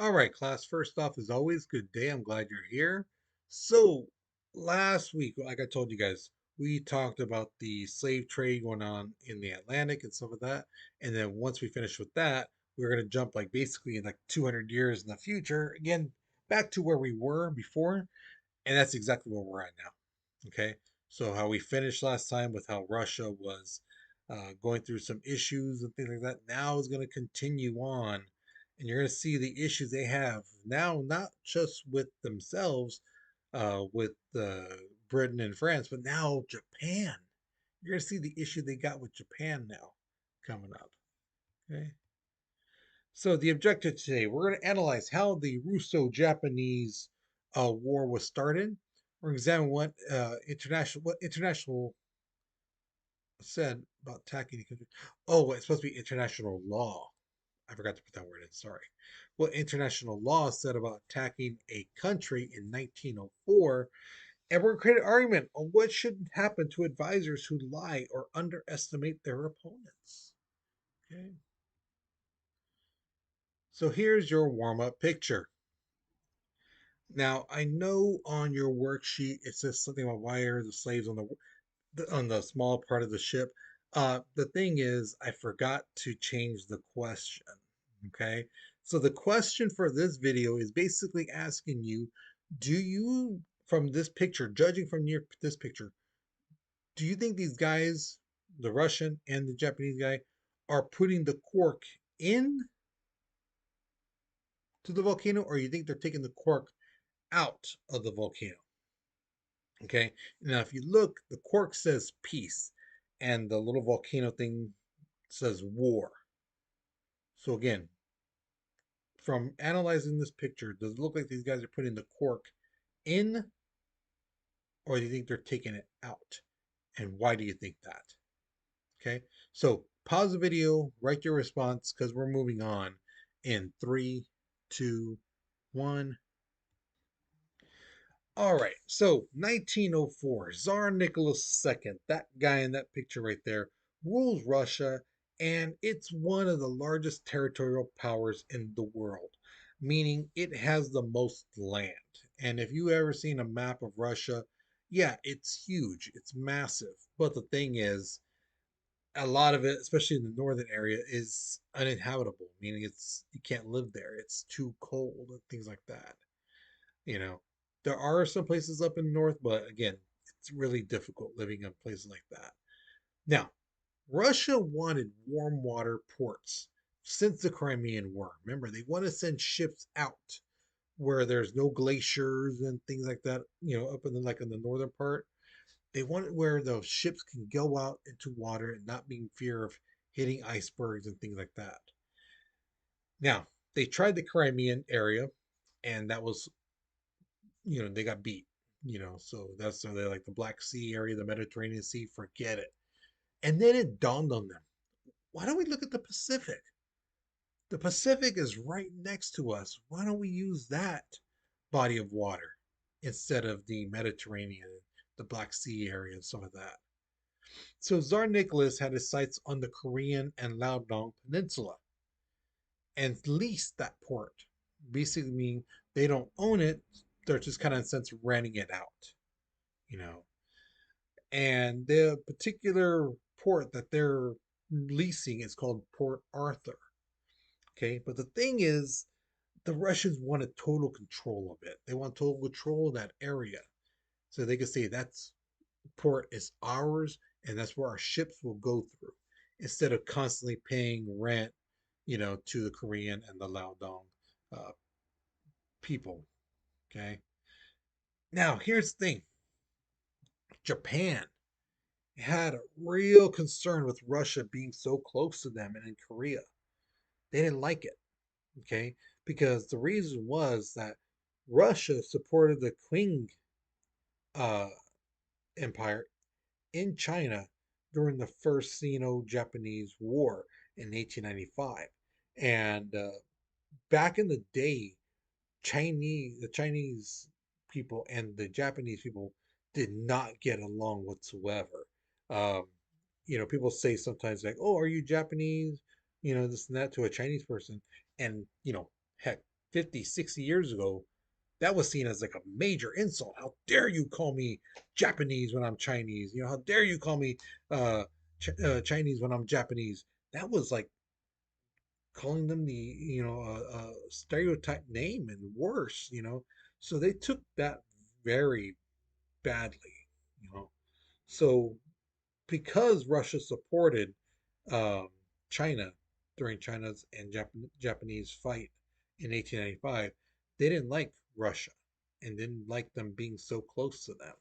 All right, class. First off, as always, good day. I'm glad you're here. So, last week, like I told you guys, we talked about the slave trade going on in the Atlantic and some of that. And then once we finish with that, we're going to jump like basically in like 200 years in the future, again, back to where we were before. And that's exactly where we're at now. Okay. So, how we finished last time with how Russia was going through some issues and things like that, now is going to continue on. And you're going to see the issues they have now, not just with themselves, with Britain and France, but now Japan. You're going to see the issue they got with Japan now coming up. Okay. So, the objective today, we're going to analyze how the Russo-Japanese war was started. We're going to examine what international said about attacking the country. Oh, it's supposed to be international law. I forgot to put that word in. Sorry. What international law said about attacking a country in 1904, and we're going to create an argument on what should happen to advisors who lie or underestimate their opponents. Okay. So here's your warm-up picture. Now, I know on your worksheet it says something about why are the slaves on the small part of the ship. The thing is, I forgot to change the question. Okay, so the question for this video is basically asking you, do you, from this picture, judging from this picture, do you think these guys, the Russian and the Japanese guy, are putting the cork in to the volcano, or you think they're taking the cork out of the volcano? Okay. Now, if you look, the cork says peace, and the little volcano thing says war. So again, from analyzing this picture, does it look like these guys are putting the cork in, or do you think they're taking it out? And why do you think that? Okay. So pause the video, write your response because we're moving on in three, two, one. All right, so 1904, Tsar Nicholas II, that guy in that picture right there, rules Russia, and it's one of the largest territorial powers in the world, meaning it has the most land. And if you ever seen a map of Russia, yeah, it's huge, it's massive. But the thing is, a lot of it, especially in the northern area, is uninhabitable, meaning it's you can't live there. It's too cold and things like that. You know, there are some places up in the north, but again, it's really difficult living in places like that. Now, Russia wanted warm water ports since the Crimean War. Remember, they want to send ships out where there's no glaciers and things like that, up in the like in the northern part. They want it where those ships can go out into water and not be in fear of hitting icebergs and things like that. Now, they tried the Crimean area, and that was they got beat, so that's so they're like the Black Sea area, the Mediterranean Sea, forget it. And then it dawned on them, why don't we look at the Pacific? The Pacific is right next to us. Why don't we use that body of water instead of the Mediterranean, the Black Sea area, and some of that? So Tsar Nicholas had his sights on the Korean and Liaodong Peninsula and leased that port. Basically, meaning they don't own it; they're just kind of in a sense renting it out. You know, and the particular port that they're leasing is called Port Arthur. Okay, but the thing is, the Russians wanted total control of it. They want total control of that area, so they could say that's port is ours, and that's where our ships will go through, instead of constantly paying rent, to the Korean and the Liaodong uh, people. Okay, now here's the thing: Japan had a real concern with Russia being so close to them and in Korea. They didn't like it, okay? Because the reason was that Russia supported the Qing uh, Empire in China during the first Sino-Japanese War in 1895. And back in the day, the Chinese people and the Japanese people did not get along whatsoever. Um, people say sometimes like, "Oh, are you Japanese?" This and that to a Chinese person, and heck, 50, 60 years ago, that was seen as like a major insult. How dare you call me Japanese when I'm Chinese? You know, how dare you call me uh, Chinese when I'm Japanese? That was like calling them the, stereotype name and worse, you know. So they took that very badly, you know. So because Russia supported um, China during China's and Japanese fight in 1895, they didn't like Russia and didn't like them being so close to them.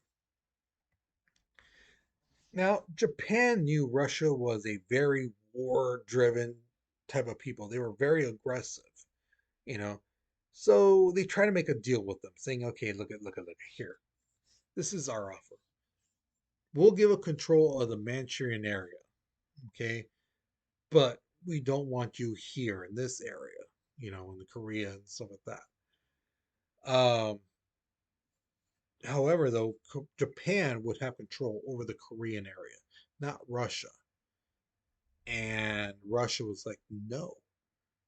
Now, Japan knew Russia was a very war driven type of people. They were very aggressive, you know. So they try to make a deal with them, saying, okay, look at here. This is our offer. We'll give a control of the Manchurian area, okay? But we don't want you here in this area, in the Korea and stuff like that. However, though, Japan would have control over the Korean area, not Russia. And Russia was like, no,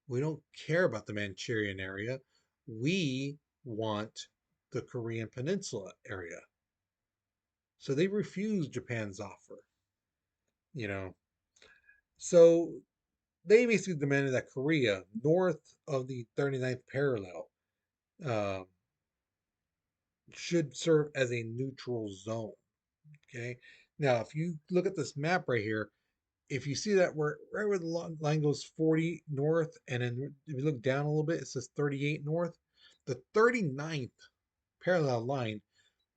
we don't care about the Manchurian area. We want the Korean Peninsula area. So they refused Japan's offer, you know. So they basically demanded that Korea, north of the 39th parallel, um, should serve as a neutral zone. Okay. Now, if you look at this map right here, if you see that right where the line goes 40 north, and then if you look down a little bit, it says 38 north. The 39th parallel line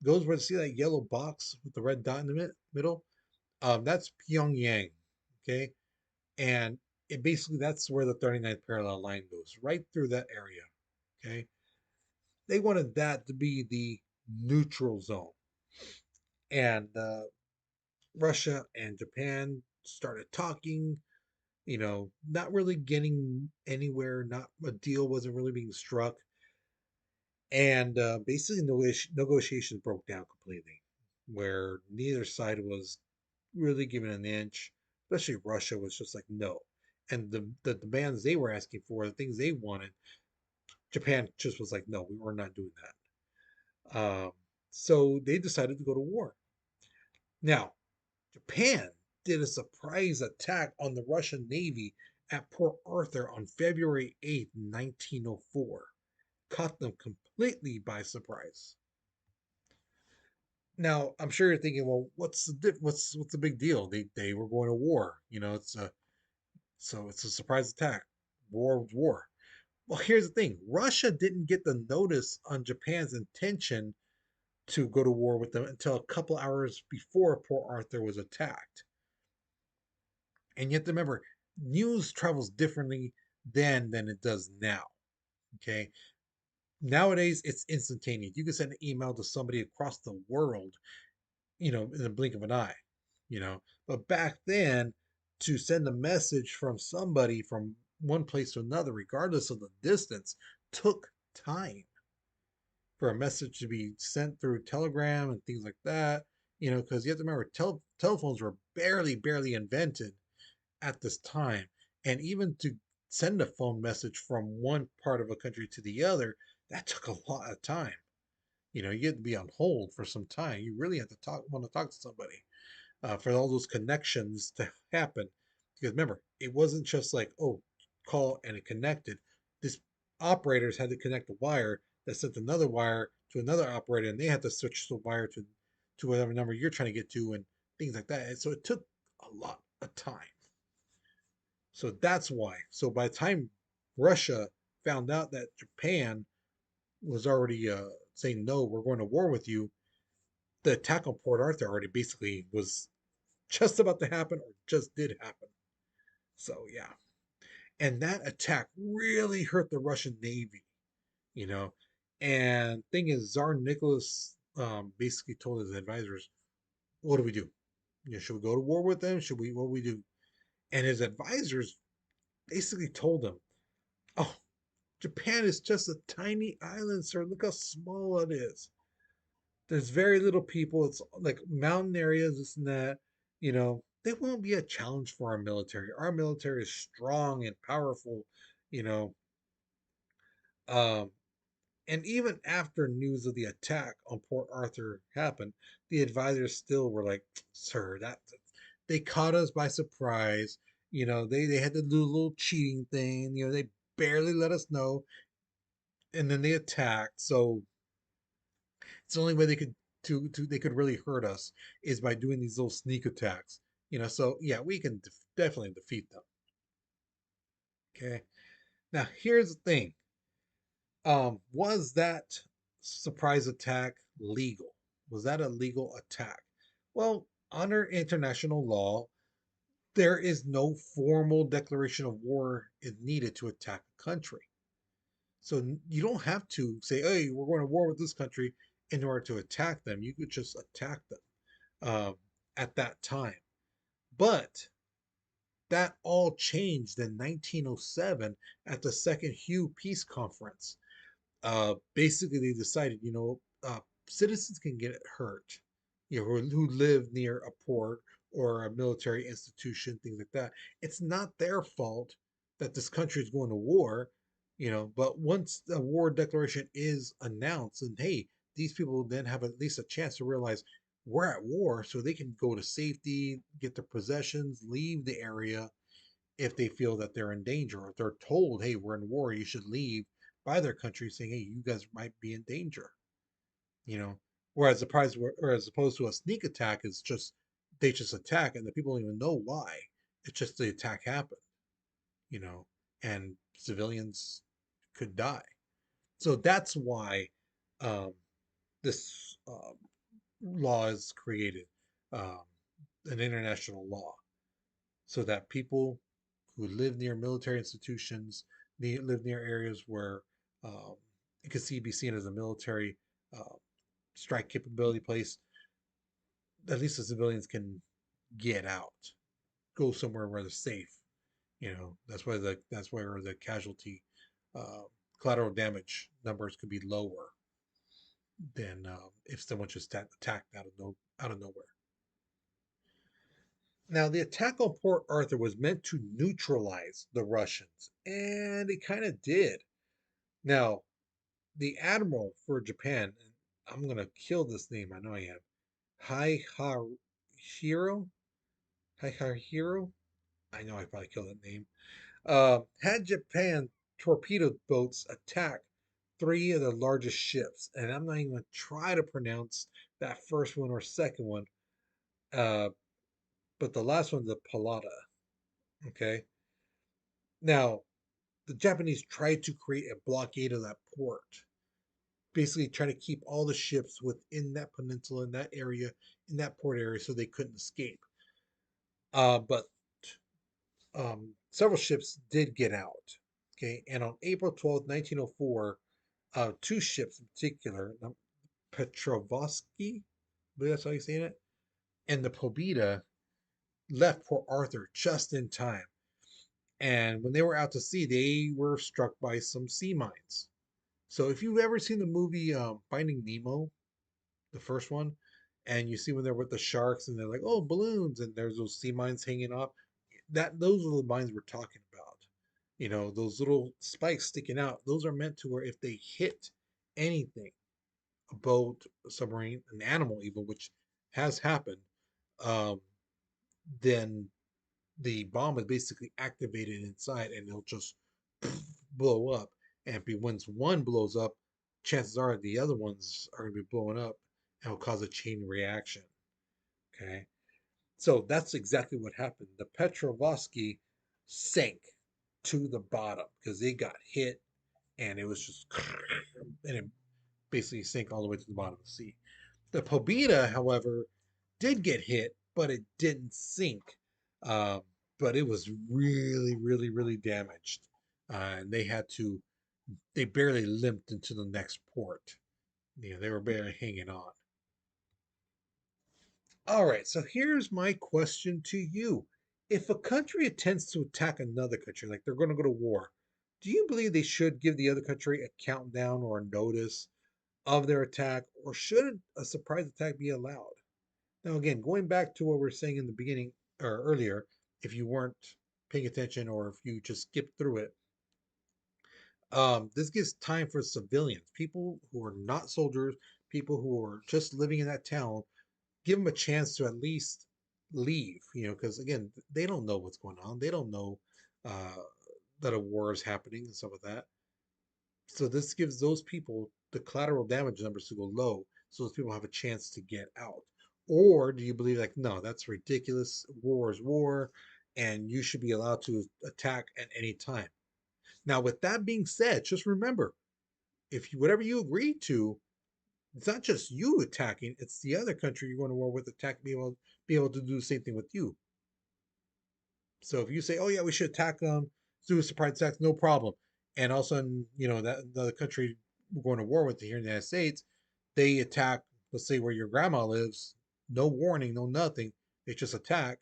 goes where you see that yellow box with the red dot in the middle. That's Pyongyang. Okay. And it basically that's where the 39th parallel line goes, right through that area. Okay. They wanted that to be the neutral zone. And Russia and Japan started talking, not really getting anywhere, not a deal wasn't really being struck. And basically, negotiations broke down completely, where neither side was really giving an inch, especially Russia was just like, no. And the demands they were asking for, the things they wanted, Japan just was like, no, we were not doing that. So they decided to go to war. Now, Japan did a surprise attack on the Russian Navy at Port Arthur on February 8th, 1904. Caught them completely by surprise. Now, I'm sure you're thinking, well, what's the big deal? They were going to war. It's a surprise attack. War was war. Well, here's the thing. Russia didn't get the notice on Japan's intention to go to war with them until a couple hours before Port Arthur was attacked. And you have to remember, news travels differently then than it does now. Okay. Nowadays, it's instantaneous. You can send an email to somebody across the world, in the blink of an eye, But back then, to send a message from somebody from one place to another, regardless of the distance, took time for a message to be sent through Telegram and things like that, because you have to remember, telephones were barely invented at this time. And even to send a phone message from one part of a country to the other, that took a lot of time. You had to be on hold for some time. You really had to want to talk to somebody for all those connections to happen. Because remember, it wasn't just like, oh, call and it connected. This operators had to connect a wire that sent another wire to another operator, and they had to switch the wire to whatever number you're trying to get to, and things like that. And so it took a lot of time. So that's why. So by the time Russia found out that Japan was already saying, no, we're going to war with you, the attack on Port Arthur already basically was just about to happen or just did happen. So, yeah. And that attack really hurt the Russian Navy, you know. And thing is, Tsar Nicholas basically told his advisors, what do we do? Should we go to war with them? What do we do? And his advisors basically told him, oh, Japan is just a tiny island, sir. Look how small it is. There's very little people. It's like mountain areas, this and that. They won't be a challenge for our military. Our military is strong and powerful. You know, Um, and even after news of the attack on Port Arthur happened, the advisors still were like, "Sir, that they caught us by surprise. They had to do a little cheating thing. They barely let us know, and then they attacked. So it's the only way they could they could really hurt us is by doing these little sneak attacks. So yeah, we can definitely defeat them. Okay. Now here's the thing. Was that surprise attack legal? Was that a legal attack? Well, under international law, there is no formal declaration of war is needed to attack a country. So you don't have to say, "Hey, we're going to war with this country" in order to attack them. You could just attack them at that time. But that all changed in 1907 at the Second Hue Peace Conference. Basically, they decided, citizens can get hurt, who live near a port or a military institution, things like that. It's not their fault that this country is going to war, but once the war declaration is announced, and hey, these people then have at least a chance to realize we're at war, so they can go to safety, get their possessions, leave the area, if they feel that they're in danger, or if they're told, "Hey, we're in war, you should leave," by their country, saying, "Hey, you guys might be in danger." You know, or as opposed to a sneak attack is just they just attack and the people don't even know why. It's just the attack happened. You know, and civilians could die. So that's why um, this law is created, um, an international law, so that people who live near military institutions, live near areas where um, it could be seen as a military uh, strike capability place, at least the civilians can get out, go somewhere where they're safe. That's where the casualty, uh, collateral damage numbers could be lower than if someone just attacked out of nowhere. Now, the attack on Port Arthur was meant to neutralize the Russians, and it kind of did. Now, the admiral for Japan, and I'm going to kill this name, I know I am, Haihiro? Haihiro? I know I probably killed that name. Had Japan torpedo boats attack three of the largest ships, and I'm not even going to try to pronounce that first one or second one, uh, but the last one's the Palata. Okay. Now, the Japanese tried to create a blockade of that port, basically trying to keep all the ships within that peninsula, in that area, in that port area, so they couldn't escape. But several ships did get out. Okay, and on April 12th, 1904, two ships in particular, Petrovsky, I believe that's how you say it, and the Pobeda left Port Arthur just in time. And when they were out to sea, they were struck by some sea mines. So if you've ever seen the movie Finding Nemo, the first one, and you see when they're with the sharks and they're like, "Oh, balloons," and there's those sea mines hanging off, those are the mines we're talking about. Those little spikes sticking out. Those are meant to where if they hit anything, a boat, a submarine, an animal, even, which has happened, um, then the bomb is basically activated inside and it'll just blow up. And once one blows up, chances are the other ones are going to be blowing up and will cause a chain reaction. Okay. So that's exactly what happened. The Petrovsky sank to the bottom because they got hit and it was just, and it basically sank all the way to the bottom of the sea. The Pobeda, however, did get hit, but it didn't sink. Um, but it was really, really, really damaged. And they barely limped into the next port. They were barely hanging on. All right, so here's my question to you. If a country attempts to attack another country, like they're going to go to war, do you believe they should give the other country a countdown or a notice of their attack, or should a surprise attack be allowed? Now, again, going back to what we were saying in the beginning or earlier, if you weren't paying attention or if you just skipped through it, This gives time for civilians, people who are not soldiers, people who are just living in that town. Give them a chance to at least leave, because again, they don't know what's going on. They don't know uh, that a war is happening and stuff like that. So this gives those people the collateral damage numbers to go low, so those people have a chance to get out. Or do you believe like, no, that's ridiculous? War is war, and you should be allowed to attack at any time. Now, with that being said, just remember, if you, whatever you agree to, it's not just you attacking; it's the other country you're going to war with attack, be able to do the same thing with you. So if you say, "Oh yeah, we should attack them, do a surprise attack, no problem," and all of a sudden, that the country we're going to war with here in the United States, they attack, let's say where your grandma lives, no warning, no nothing, they just attack.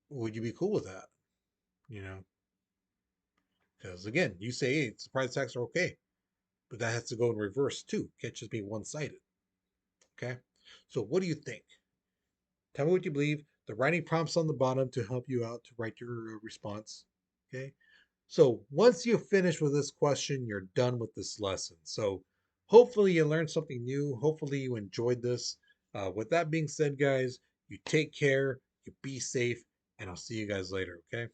Would you be cool with that? You know, because again, you say, "Hey, surprise attacks are okay," but that has to go in reverse too. Can't just be one sided. Okay. So what do you think? Tell me what you believe. The writing prompts on the bottom to help you out to write your response. Okay. So once you finish with this question, you're done with this lesson. So hopefully you learned something new. Hopefully you enjoyed this. With that being said, guys, you take care, you be safe, and I'll see you guys later. Okay.